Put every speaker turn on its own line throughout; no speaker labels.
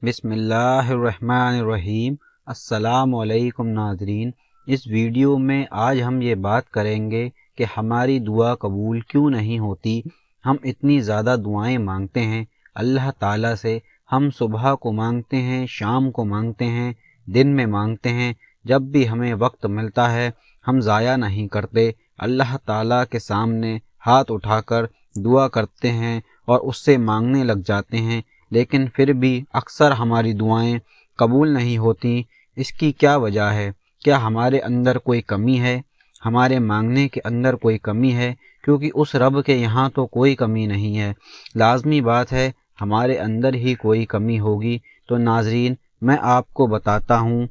बिस्मिल्लाहिर्रहमानिर्रहीम। अस्सलामु अलैकुम नाज़रीन। इस वीडियो में आज हम ये बात करेंगे कि हमारी दुआ कबूल क्यों नहीं होती। हम इतनी ज़्यादा दुआएं मांगते हैं अल्लाह ताला से। हम सुबह को मांगते हैं, शाम को मांगते हैं, दिन में मांगते हैं। जब भी हमें वक्त मिलता है हम ज़ाया नहीं करते, अल्लाह ताला के सामने हाथ उठाकर दुआ करते हैं और उससे मांगने लग जाते हैं। लेकिन फिर भी अक्सर हमारी दुआएं कबूल नहीं होती। इसकी क्या वजह है? क्या हमारे अंदर कोई कमी है? हमारे मांगने के अंदर कोई कमी है? क्योंकि उस रब के यहाँ तो कोई कमी नहीं है। लाजमी बात है हमारे अंदर ही कोई कमी होगी। तो नाज़रीन, मैं आपको बताता हूँ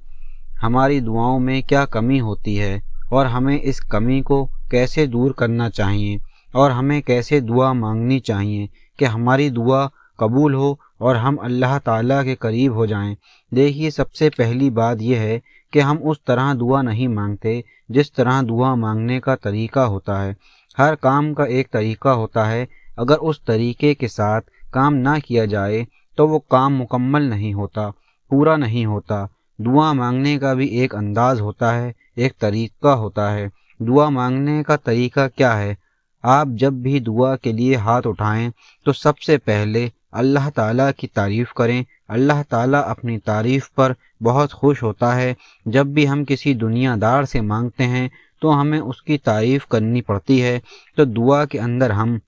हमारी दुआओं में क्या कमी होती है और हमें इस कमी को कैसे दूर करना चाहिए और हमें कैसे दुआ मांगनी चाहिए कि हमारी दुआ कबूल हो और हम अल्लाह ताला के करीब हो जाएं। देखिए, सबसे पहली बात यह है कि हम उस तरह दुआ नहीं मांगते जिस तरह दुआ मांगने का तरीका होता है। हर काम का एक तरीका होता है। अगर उस तरीके के साथ काम ना किया जाए तो वो काम मुकम्मल नहीं होता, पूरा नहीं होता। दुआ मांगने का भी एक अंदाज़ होता है, एक तरीका होता है। दुआ मांगने का तरीका क्या है? आप जब भी दुआ के लिए हाथ उठाएं तो सबसे पहले अल्लाह ताला की तारीफ़ करें। अल्लाह ताला अपनी तारीफ़ पर बहुत खुश होता है। जब भी हम किसी दुनियादार से मांगते हैं तो हमें उसकी तारीफ़ करनी पड़ती है। तो दुआ के अंदर हम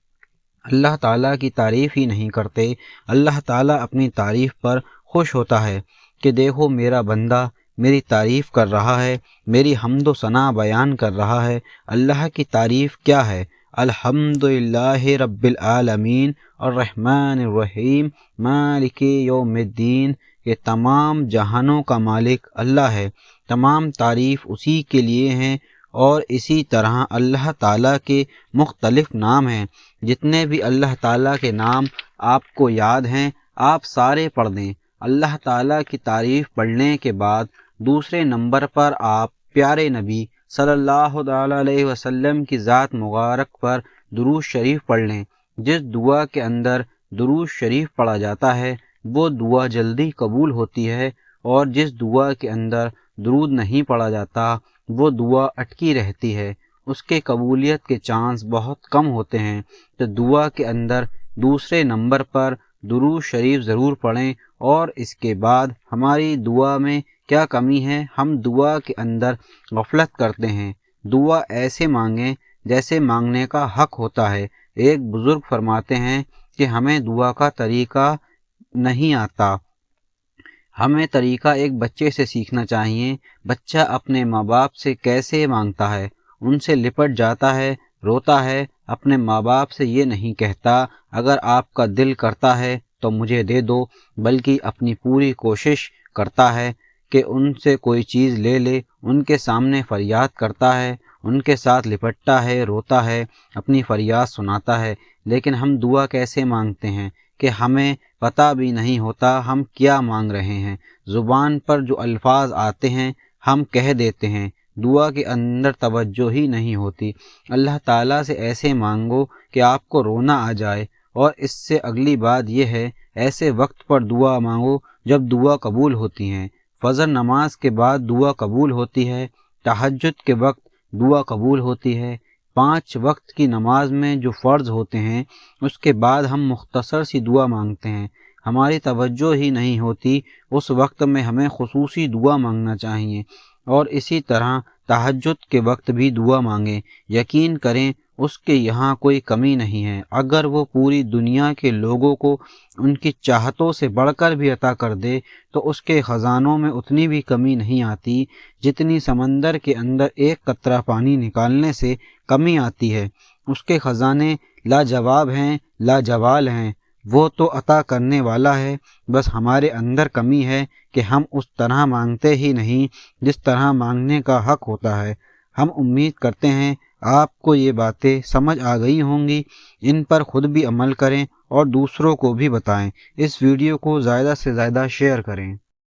अल्लाह ताला की तारीफ़ ही नहीं करते। अल्लाह ताला अपनी तारीफ़ पर खुश होता है कि देखो मेरा बंदा मेरी तारीफ़ कर रहा है, मेरी हम्द व सना बयान कर रहा है। अल्लाह की तारीफ़ क्या है? अल्हम्दुलिल्लाहि रब्बिल आलमीन अर्रहमानिर रहीम मालिकि यौमिद्दीन। ये तमाम जहानों का मालिक अल्लाह है। तमाम तारीफ़ उसी के लिए हैं। और इसी तरह अल्लाह ताला के मुख्तलिफ़ नाम हैं। जितने भी अल्लाह ताला के नाम आपको याद हैं आप सारे पढ़ दें। अल्लाह ताला की तारीफ़ पढ़ने के बाद दूसरे नंबर पर आप प्यारे नबी सल्लल्लाहु अलैहि वसल्लम की ज़ात मुबारक पर दुरूद शरीफ पढ़ लें। जिस दुआ के अंदर दुरूद शरीफ पढ़ा जाता है वो दुआ जल्दी कबूल होती है, और जिस दुआ के अंदर दुरूद नहीं पढ़ा जाता वो दुआ अटकी रहती है, उसके कबूलियत के चांस बहुत कम होते हैं। तो दुआ के अंदर दूसरे नंबर पर दुरूद शरीफ ज़रूर पढ़ें। और इसके बाद हमारी दुआ में क्या कमी है? हम दुआ के अंदर गफलत करते हैं। दुआ ऐसे मांगें जैसे मांगने का हक होता है। एक बुज़ुर्ग फरमाते हैं कि हमें दुआ का तरीका नहीं आता। हमें तरीका एक बच्चे से सीखना चाहिए। बच्चा अपने माँ बाप से कैसे मांगता है, उनसे लिपट जाता है, रोता है। अपने माँ बाप से ये नहीं कहता अगर आपका दिल करता है तो मुझे दे दो, बल्कि अपनी पूरी कोशिश करता है कि उनसे कोई चीज़ ले ले। उनके सामने फरियाद करता है, उनके साथ लिपटता है, रोता है, अपनी फरियाद सुनाता है। लेकिन हम दुआ कैसे मांगते हैं कि हमें पता भी नहीं होता हम क्या मांग रहे हैं। ज़ुबान पर जो अल्फाज आते हैं हम कह देते हैं, दुआ के अंदर तवज्जो ही नहीं होती। अल्लाह ताला से ऐसे मांगो कि आपको रोना आ जाए। और इससे अगली बात यह है, ऐसे वक्त पर दुआ मांगो जब दुआ कबूल होती हैं। फ़जर नमाज के बाद दुआ कबूल होती है, तहज्जुद के वक्त दुआ कबूल होती है। 5 वक्त की नमाज में जो फ़र्ज़ होते हैं उसके बाद हम मुख्तसर सी दुआ मांगते हैं। हमारी तवज्जो ही नहीं होती, उस वक्त में हमें खुसूसी दुआ मांगना चाहिए। और इसी तरह तहज्जुद के वक्त भी दुआ मांगें। यकीन करें उसके यहाँ कोई कमी नहीं है। अगर वो पूरी दुनिया के लोगों को उनकी चाहतों से बढ़कर भी अता कर दे तो उसके ख़जानों में उतनी भी कमी नहीं आती जितनी समंदर के अंदर एक कतरा पानी निकालने से कमी आती है। उसके ख़जाने लाजवाब हैं, लाजवाल हैं। वो तो अता करने वाला है, बस हमारे अंदर कमी है कि हम उस तरह मांगते ही नहीं जिस तरह मांगने का हक होता है। हम उम्मीद करते हैं आपको ये बातें समझ आ गई होंगी। इन पर ख़ुद भी अमल करें और दूसरों को भी बताएं। इस वीडियो को ज़्यादा से ज़्यादा शेयर करें।